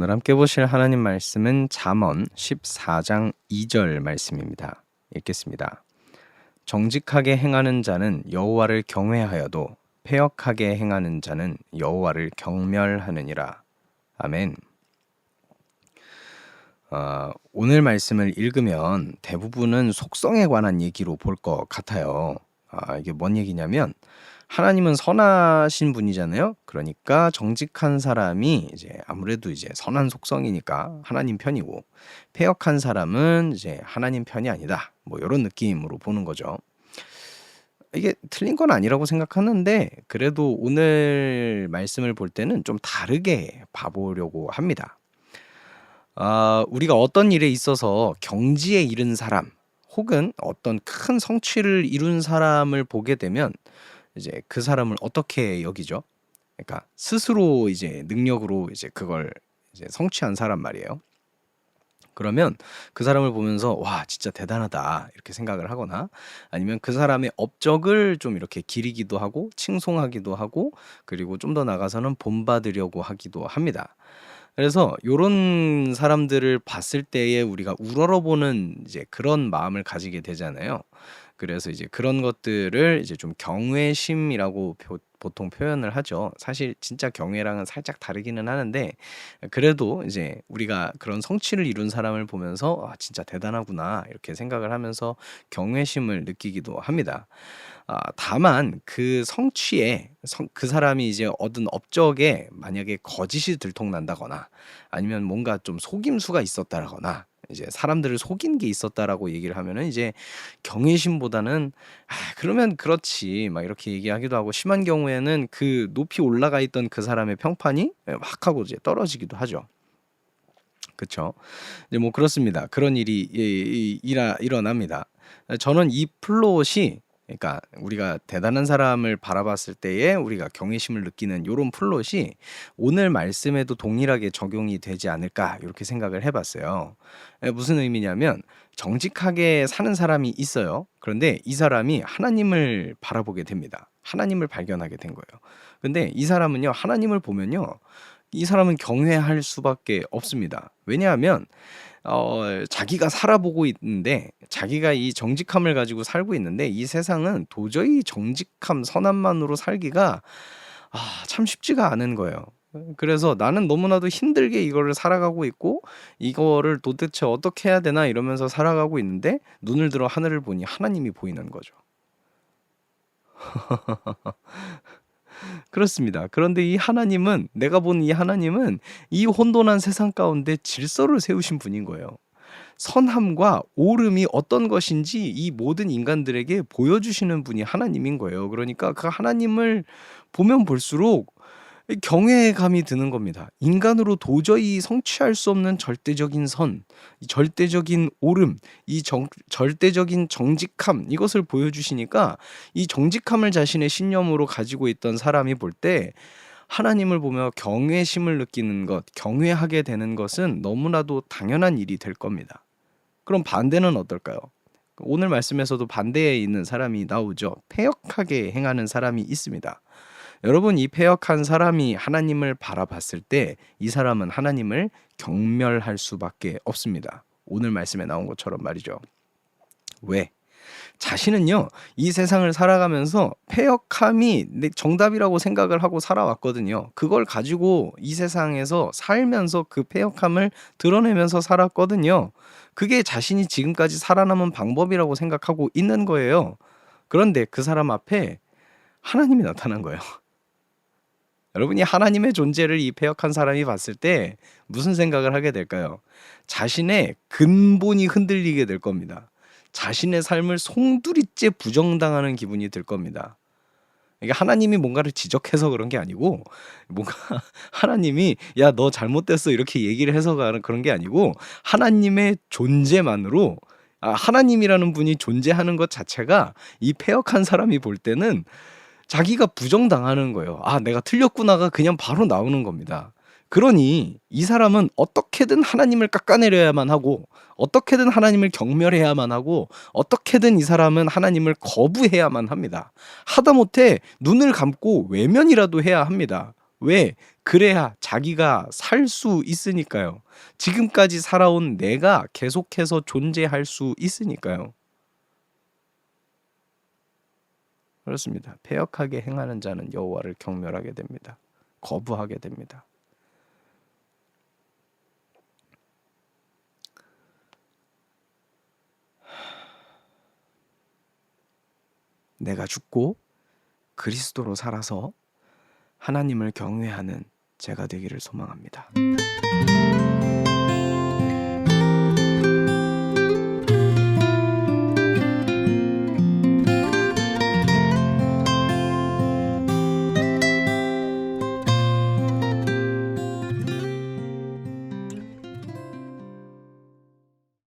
오늘 함께 보실 하나님 말씀은 잠언 14장 2절 말씀입니다. 읽겠습니다. 정직하게 행하는 자는 여호와를 경외하여도 패역하게 행하는 자는 여호와를 경멸하느니라. 아멘. 오늘 말씀을 읽으면 대부분은 속성에 관한 얘기로 볼 것 같아요. 이게 뭔 얘기냐면 하나님은 선하신 분이잖아요. 그러니까 정직한 사람이 이제 아무래도 이제 선한 속성이니까 하나님 편이고, 패역한 사람은 이제 하나님 편이 아니다. 뭐 이런 느낌으로 보는 거죠. 이게 틀린 건 아니라고 생각하는데 그래도 오늘 말씀을 볼 때는 좀 다르게 봐보려고 합니다. 우리가 어떤 일에 있어서 경지에 이른 사람 혹은 어떤 큰 성취를 이룬 사람을 보게 되면 이제 그 사람을 어떻게 여기죠? 그러니까 스스로 이제 능력으로 이제 그걸 이제 성취한 사람 말이에요. 그러면 그 사람을 보면서 와 진짜 대단하다 이렇게 생각을 하거나, 아니면 그 사람의 업적을 좀 이렇게 기리기도 하고 칭송하기도 하고, 그리고 좀 더 나가서는 본받으려고 하기도 합니다. 그래서 요런 사람들을 봤을 때에 우리가 우러러보는 이제 그런 마음을 가지게 되잖아요. 그래서 이제 그런 것들을 이제 좀 경외심이라고 보통 표현을 하죠. 사실 진짜 경외랑은 살짝 다르기는 하는데, 그래도 이제 우리가 그런 성취를 이룬 사람을 보면서 진짜 대단하구나 이렇게 생각을 하면서 경외심을 느끼기도 합니다. 다만 그 성취에 그 사람이 이제 얻은 업적에 만약에 거짓이 들통난다거나, 아니면 뭔가 좀 속임수가 있었다거나, 이제 사람들을 속인 게 있었다라고 얘기를 하면은 이제 경외심보다는 그러면 그렇지 막 이렇게 얘기하기도 하고, 심한 경우에는 그 높이 올라가 있던 그 사람의 평판이 막 하고 이제 떨어지기도 하죠. 그쵸? 이제 뭐 그렇습니다. 그런 일이 일어납니다. 저는 이 플롯이, 그러니까 우리가 대단한 사람을 바라봤을 때에 우리가 경외심을 느끼는 요런 플롯이 오늘 말씀에도 동일하게 적용이 되지 않을까 이렇게 생각을 해봤어요. 무슨 의미냐면 정직하게 사는 사람이 있어요. 그런데 이 사람이 하나님을 바라보게 됩니다. 하나님을 발견하게 된 거예요. 근데 이 사람은요, 하나님을 보면요, 이 사람은 경외할 수밖에 없습니다. 왜냐하면 자기가 살아보고 있는데, 자기가 이 정직함을 가지고 살고 있는데, 이 세상은 도저히 정직함, 선함만으로 살기가 참 쉽지가 않은 거예요. 그래서 나는 너무나도 힘들게 이거를 살아가고 있고, 이거를 도대체 어떻게 해야 되나 이러면서 살아가고 있는데, 눈을 들어 하늘을 보니 하나님이 보이는 거죠. 그렇습니다. 그런데 이 하나님은, 내가 본 이 하나님은 이 혼돈한 세상 가운데 질서를 세우신 분인 거예요. 선함과 옳음이 어떤 것인지 이 모든 인간들에게 보여주시는 분이 하나님인 거예요. 그러니까 그 하나님을 보면 볼수록 경외감이 드는 겁니다. 인간으로 도저히 성취할 수 없는 절대적인 선, 이 절대적인 옳음, 절대적인 정직함, 이것을 보여주시니까 이 정직함을 자신의 신념으로 가지고 있던 사람이 볼 때 하나님을 보며 경외심을 느끼는 것, 경외하게 되는 것은 너무나도 당연한 일이 될 겁니다. 그럼 반대는 어떨까요? 오늘 말씀에서도 반대에 있는 사람이 나오죠. 패역하게 행하는 사람이 있습니다. 여러분, 이 패역한 사람이 하나님을 바라봤을 때 이 사람은 하나님을 경멸할 수밖에 없습니다. 오늘 말씀에 나온 것처럼 말이죠. 왜? 자신은요, 이 세상을 살아가면서 패역함이 정답이라고 생각을 하고 살아왔거든요. 그걸 가지고 이 세상에서 살면서 그 패역함을 드러내면서 살았거든요. 그게 자신이 지금까지 살아남은 방법이라고 생각하고 있는 거예요. 그런데 그 사람 앞에 하나님이 나타난 거예요. 여러분이 하나님의 존재를 이 패역한 사람이 봤을 때 무슨 생각을 하게 될까요? 자신의 근본이 흔들리게 될 겁니다. 자신의 삶을 송두리째 부정당하는 기분이 들 겁니다. 이게 하나님이 뭔가를 지적해서 그런 게 아니고, 뭔가 하나님이 야 너 잘못됐어 이렇게 얘기를 해서 그런 게 아니고, 하나님의 존재만으로, 하나님이라는 분이 존재하는 것 자체가 이 패역한 사람이 볼 때는 자기가 부정당하는 거예요. 내가 틀렸구나가 그냥 바로 나오는 겁니다. 그러니 이 사람은 어떻게든 하나님을 깎아내려야만 하고, 어떻게든 하나님을 경멸해야만 하고, 어떻게든 이 사람은 하나님을 거부해야만 합니다. 하다못해 눈을 감고 외면이라도 해야 합니다. 왜? 그래야 자기가 살 수 있으니까요. 지금까지 살아온 내가 계속해서 존재할 수 있으니까요. 그렇습니다. 패역하게 행하는 자는 여호와를 경멸하게 됩니다. 거부하게 됩니다. 내가 죽고 그리스도로 살아서 하나님을 경외하는 제가 되기를 소망합니다.